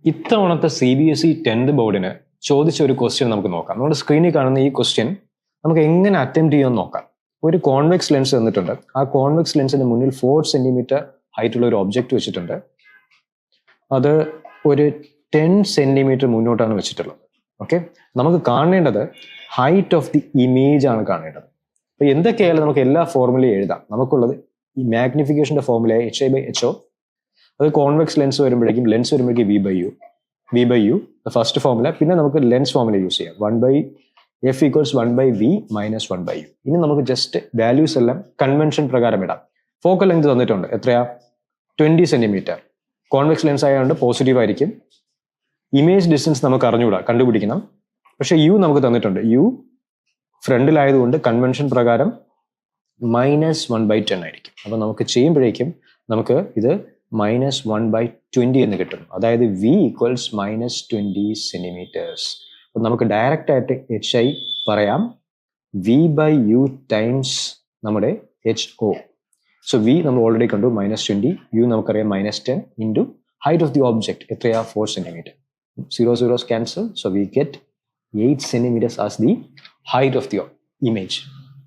ഇത്തവണത്തെ CBSE 10th ബോർഡിന് ചോദിച്ച ഒരു ക്വസ്റ്റ്യൻ നമുക്ക് നോക്കാം. നമ്മുടെ സ്ക്രീനിൽ കാണുന്ന ഈ ക്വസ്റ്റ്യൻ നമുക്ക് എങ്ങനെ അറ്റംപ്റ്റ് ചെയ്യുമെന്ന് നോക്കാം. ഒരു കോൺവെക്സ് ലെൻസ് തന്നിട്ടുണ്ട്. ആ കോൺവെക്സ് ലെൻസിന് മുന്നിൽ 4 സെന്റിമീറ്റർ ഹൈറ്റ് ഉള്ള ഒരു ഒബ്ജക്റ്റ് വെച്ചിട്ടുണ്ട്. അത് ഒരു 10 സെന്റിമീറ്റർ മുന്നോട്ടാണ് വെച്ചിട്ടുള്ളത്. ഓക്കെ, നമുക്ക് കാണേണ്ടത് ഹൈറ്റ് ഓഫ് ദി ഇമേജ് ആണ് കാണേണ്ടത്. അപ്പൊ എന്തൊക്കെയായാലും നമുക്ക് എല്ലാ ഫോർമുലയും എഴുതാം. നമുക്കുള്ളത് ഈ മാഗ്നിഫിക്കേഷന്റെ ഫോർമുല HI/HO. അത് കോൺവെക്സ് ലെൻസ് വരുമ്പോഴേക്കും V/U ഫസ്റ്റ് ഫോർമുല. പിന്നെ നമുക്ക് ലെൻസ് ഫോർമുല യൂസ് ചെയ്യാം. 1/F = 1/V - 1/U. ഇനി നമുക്ക് ജസ്റ്റ് വാല്യൂസ് എല്ലാം കൺവെൻഷൻ പ്രകാരം ഇടാം. ഫോക്കൽ ലെങ്ത് തന്നിട്ടുണ്ട്. എത്രയാ? 20 സെന്റിമീറ്റർ. കോൺവെക്സ് ലെൻസ് ആയതുകൊണ്ട് പോസിറ്റീവ് ആയിരിക്കും. ഇമേജ് ഡിസ്റ്റൻസ് നമുക്ക് അറിഞ്ഞുകൂടാ, കണ്ടുപിടിക്കണം. പക്ഷെ U നമുക്ക് തന്നിട്ടുണ്ട്. U ഫ്രണ്ടിലായതുകൊണ്ട് കൺവെൻഷൻ പ്രകാരം -1/10 ആയിരിക്കും. അപ്പൊ നമുക്ക് ചെയ്യുമ്പോഴേക്കും നമുക്ക് ഇത് -1/20 എന്ന് കിട്ടും. അതായത് V = -20 സെന്റിമീറ്റേഴ്സ്. അപ്പൊ നമുക്ക് ഡയറക്റ്റ് ആയിട്ട് HI പറയാം V/U ടൈംസ് നമ്മുടെ HO. സോ V നമ്മൾ ഓൾറെഡി കണ്ടു -20, U നമുക്കറിയാം -10 into height of the object എത്രയാ? 4 centimetre. 0 zeros cancel, so we get 8 centimeters as the height of the image.